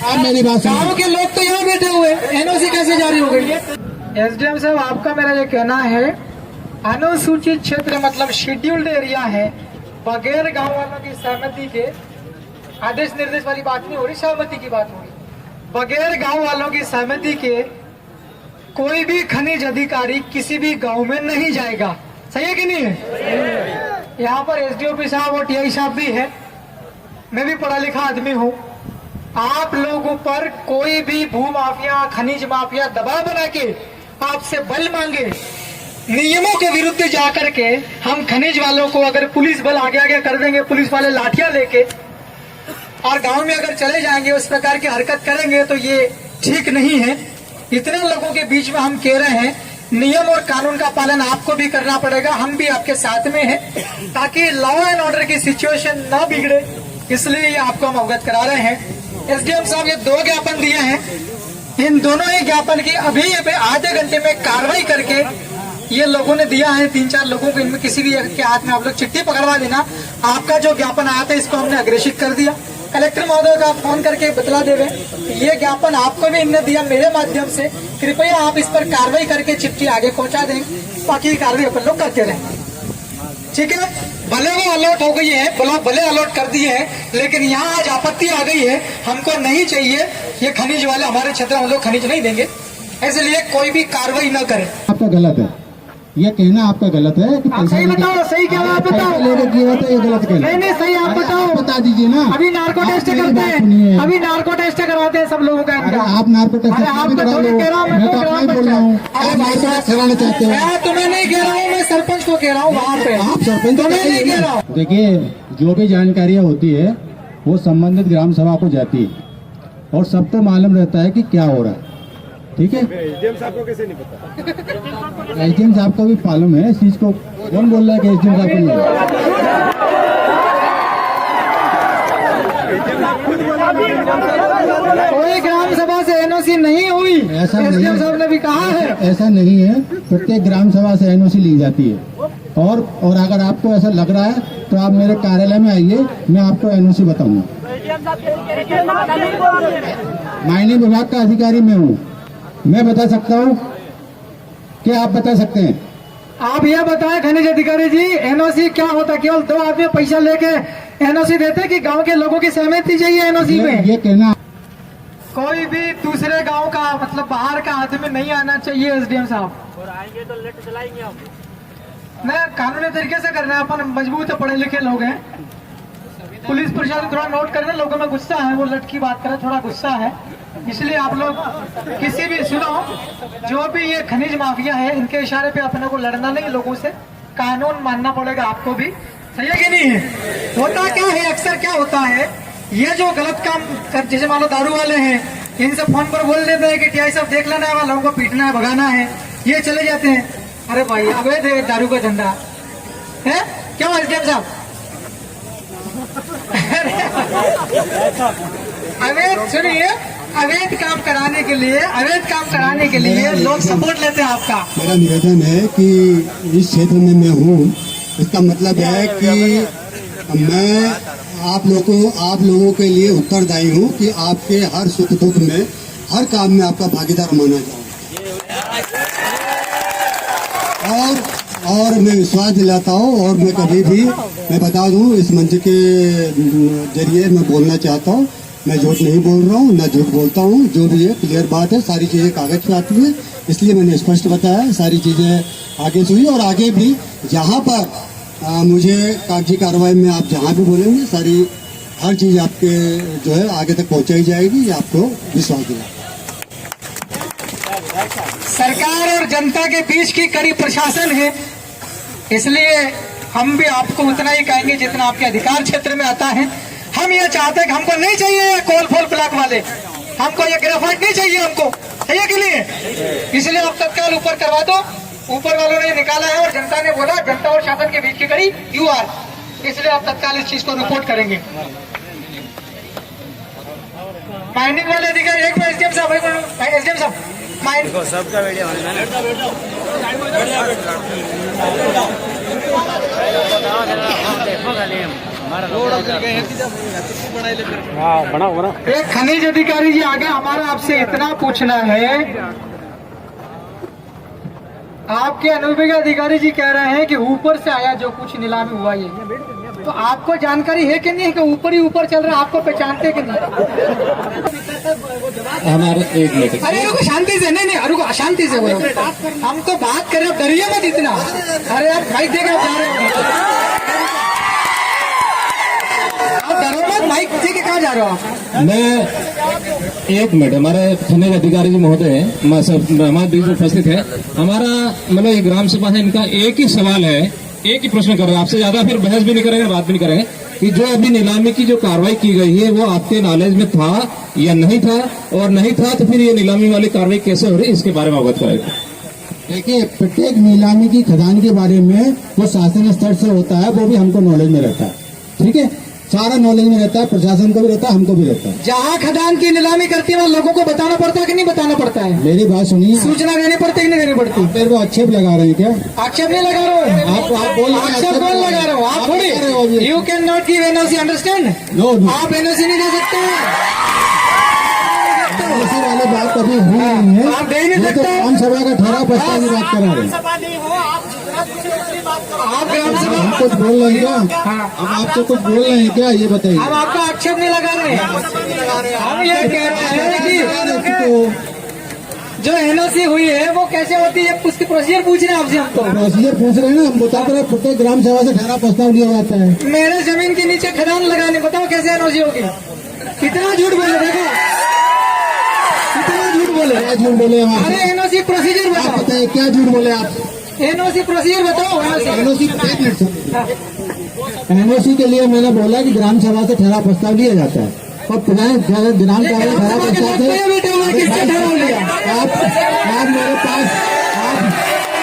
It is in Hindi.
आप मेरी बात सुनिए। गाँव के लोग तो यहाँ बैठे हुए, एनओसी कैसे जारी हो गई? एसडीएम साहब, आपका मेरा ये कहना है, अनुसूचित क्षेत्र मतलब शेड्यूल्ड एरिया है, बगैर गांव वालों की सहमति के, आदेश निर्देश वाली बात नहीं हो रही, सहमति की बात हो रही, बगैर गांव वालों की सहमति के कोई भी खनिज अधिकारी किसी भी गांव में नहीं जाएगा। सही है कि नहीं है? यहाँ पर एसडीओपी साहब और टीआई साहब भी है, मैं भी पढ़ा लिखा आदमी हूँ। आप लोगों पर कोई भी भू माफिया, खनिज माफिया दबाव बना के आपसे बल मांगे, नियमों के विरुद्ध जाकर के हम खनिज वालों को अगर पुलिस बल आगे आगे कर देंगे, पुलिस वाले लाठियां लेके, और गांव में अगर चले जाएंगे, उस प्रकार की हरकत करेंगे, तो ये ठीक नहीं है। इतने लोगों के बीच में हम कह रहे हैं, नियम और कानून का पालन आपको भी करना पड़ेगा, हम भी आपके साथ में हैं, ताकि लॉ एंड ऑर्डर की सिचुएशन ना बिगड़े, इसलिए ये आपको हम अवगत करा रहे हैं। एसडीएम साहब, ये 2 ज्ञापन दिए हैं, इन दोनों ही ज्ञापन की अभी आधे घंटे में कार्रवाई करके ये लोगों ने दिया है 3-4 लोगों को, इनमें किसी भी के हाथ में आप लोग चिट्ठी पकड़वा देना। आपका जो ज्ञापन आया था इसको हमने अग्रेसित कर दिया, कलेक्टर महोदय का फोन करके बतला देवे, ये ज्ञापन आपको भी इनने दिया मेरे माध्यम से, कृपया आप इस पर कार्रवाई करके चिट्ठी आगे पहुंचा दें, बाकी कार्रवाई अपन लोग करते रहें। ठीक है, भले वो अलर्ट हो गई है, भले अलर्ट कर दिए है, लेकिन यहाँ आज आपत्ति आ गई है, हमको नहीं चाहिए ये खनिज वाले हमारे क्षेत्र में, हम लोग खनिज नहीं देंगे, इसलिए कोई भी कार्रवाई न करे। आपका गलत है, ये कहना आपका गलत है कि सही बताओ, सही क्या आप बताओ, लेके किया था, ये गलत कहना। नहीं सही आप बताओ, बता दीजिए ना। अभी नार्को टेस्ट करते हैं, अभी नार्को टेस्ट करवाते हैं सब लोगों का। अरे आप नार्को टेस्ट आपको थोड़ी कह रहा हूँ, मैं तो अपना ही बोल रहा हूँ, आप नार्को टेस्ट कराना चाहते हो। मैं तुम्हें नहीं कह रहा हूँ, मैं सरपंच को कह रहा हूँ वहाँ पे, आप सरपंच तुम्हें नहीं कह रहा हूँ। देखिए, जो भी जानकारियाँ होती है वो संबंधित ग्राम सभा को जाती है और सबको मालूम रहता है कि क्या हो रहा है। ठीक है, एसडीएम साहब को कैसे नहीं पता? एसडीएम साहब को भी मालूम है इस चीज को। कौन बोल रहा है कि एसडीएम साहब को नहीं? कोई ग्राम सभा से एनओसी नहीं हुई, ऐसा नहीं, एसडीएम साहब ने भी कहा है, ऐसा नहीं है। प्रत्येक ग्राम सभा से एनओसी ली जाती है, और अगर आपको ऐसा लग रहा है तो आप मेरे कार्यालय में आइए, मैं आपको एनओसी बताऊंगा। माइनिंग विभाग का अधिकारी मैं हूँ, मैं बता सकता हूँ, क्या आप बता सकते हैं? आप यह बताएं खनिज अधिकारी जी, एनओसी क्या होता है? केवल 2 आदमी पैसा लेके एनओसी देते कि गांव के लोगों की सहमति चाहिए एनओसी में? ये कहना, कोई भी दूसरे गांव का मतलब बाहर का आदमी नहीं आना चाहिए एसडीएम साहब। और आएंगे तो लेट चलाएंगे हम। नहीं, कानूनी तरीके से करना है, अपन मजबूत पढ़े लिखे लोग हैं। पुलिस प्रशासन थोड़ा नोट करना, लोगों में गुस्सा है, वो लट की बात करें, थोड़ा गुस्सा है, इसलिए आप लोग किसी भी सुनो, जो भी ये खनिज माफिया है, इनके इशारे पे अपने को लड़ना नहीं, लोगों से कानून मानना पड़ेगा आपको भी। सही है कि नहीं है? होता क्या है, अक्सर क्या होता है, ये जो गलत काम कर, जैसे मान लो दारू वाले हैं, इनसे फोन पर बोल देते हैं कि टीआई साहब देख लेना है, वालों को पीटना है, भगाना है, ये चले जाते हैं। अरे भाई, अवैध है दारू का धंधा है, क्यों एसडीएम साहब? अवैध, सुनिए, अवैध काम कराने के लिए लोग सपोर्ट लेते हैं आपका। मेरा निवेदन है कि इस क्षेत्र में मैं हूँ, इसका मतलब है कि मैं आप लोगों के लिए उत्तरदायी हूँ कि आपके हर सुख दुख में, हर काम में आपका भागीदार माना जाऊँ। और मैं विश्वास दिलाता हूँ, और मैं कभी भी मैं बता दूँ, इस मंच के जरिए मैं बोलना चाहता हूँ, मैं झूठ नहीं बोल रहा हूँ, ना झूठ बोलता हूँ, जो भी है क्लियर बात है, सारी चीज़ें कागज पे आती है, इसलिए मैंने स्पष्ट बताया, सारी चीज़ें आगे से हुई, और आगे भी जहाँ पर मुझे कागजी कार्रवाई में आप जहाँ भी बोलेंगे, सारी हर चीज़ आपके जो है आगे तक पहुँचाई जाएगी, ये आपको विश्वास दिला। सरकार और जनता के बीच की कड़ी प्रशासन है, इसलिए हम भी आपको उतना ही कहेंगे जितना आपके अधिकार क्षेत्र में आता है। हम ये चाहते हैं कि हमको नहीं चाहिए ये कोल फोल ब्लॉक वाले, हमको ये ग्रेफाइट नहीं चाहिए, हमको चाहिए के लिए, इसलिए आप तत्काल ऊपर करवा दो। ऊपर वालों ने निकाला है और जनता ने बोला, जनता और शासन के बीच की कड़ी यू आर, इसलिए आप तत्काल इस चीज को रिपोर्ट करेंगे। माइनिंग वाले अधिकारी, एक बार एसडीएम साहब माइनिंग सबका वीडियो देखो खाली हमारा एक खनिज अधिकारी जी आगे हमारा आपसे इतना पूछना है, आपके अनुभवी अधिकारी जी कह रहे हैं कि ऊपर से आया जो कुछ नीलामी हुआ ये, तो आपको जानकारी है कि नहीं है कि ऊपर ही ऊपर चल रहा है, आपको पहचानते कि नहीं? हमारे एक मिनट, अरे रुको शांति से, नहीं रुको अशांति से बोलो, हम तो बात कर रहे हो, डरिए मत इतना। अरे यार माइक देके आप जा रहे हो, आप डरो मत, माइक देके कहाँ जा रहे हो आप? मैं एक मिनट, हमारे खनिज अधिकारी जी महोदय हमारे बीच में उपस्थित है। हमारा मतलब ये ग्राम सभा है, इनका एक ही सवाल है, एक ही प्रश्न कर रहे हैं आपसे, ज्यादा फिर बहस भी नहीं करेंगे, बात भी नहीं करेंगे कि जो अभी नीलामी की जो कार्रवाई की गई है वो आपके नॉलेज में था या नहीं था, और नहीं था तो फिर ये नीलामी वाली कार्रवाई कैसे हो रही है इसके बारे में अवगत कराएगा। देखिए, प्रत्येक नीलामी की खदान के बारे में वो शासन स्तर से होता है, वो भी हमको नॉलेज में रहता है, ठीक है, सारा नॉलेज में रहता है, प्रशासन को भी रहता है, हमको भी रहता है। जहाँ खदान की नीलामी करती है लोगों को बताना पड़ता है कि नहीं बताना पड़ता है? मेरी बात सुनिए, सूचना देनी पड़ती है कि नहीं देनी पड़ती? मेरे को आक्षेप लगा रहे हैं क्या? आक्षेप नहीं लगा रहे हो आप बोल रहे हैं, आक्षेप कौन लगा रहे हो? आप थोड़ी, you can not give NOC, understand? No, आप एनओसी नहीं दे सकते, ऐसी वाली बात कभी हुई नहीं है। आप दे नहीं ये तो सकते। ग्राम सभा का ठहराव प्रस्ताव की बात करा रहे हैं। आप ग्राम सभा, हम कुछ बोल रहे हैं क्या? हाँ, हम आपसे कुछ बोल रहे हैं क्या, ये बताइए। हम आपका आक्षेप नहीं लगा रहे हैं, हम ये कह रहे हैं कि जो एनओसी हुई है वो कैसे होती है, उसकी प्रोसीजर पूछ रहे हैं आपसे। हम तो प्रोसीजर पूछ रहे हैं ना, हम बता रहे हैं, प्रत्येक ग्राम सभा से ठहराव प्रस्ताव लिया जाता है। मेरे जमीन के नीचे खदान लगाने, बताओ कैसे एनओसी होगी? कितना झूठ बोले, देखो कितना झूठ बोले। क्या झूठ बोले हम अरे आपसे? एनओसी प्रोसीजर आप बताओ, बताइए क्या झूठ बोले आप? एनओसी प्रोसीजर बताओ। एनओसी, एक मिनट सर, एनओसी के लिए मैंने बोला कि ग्राम सभा से ठहराव प्रस्ताव लिया जाता है, और ग्राम सभा से ठहराव प्रस्ताव से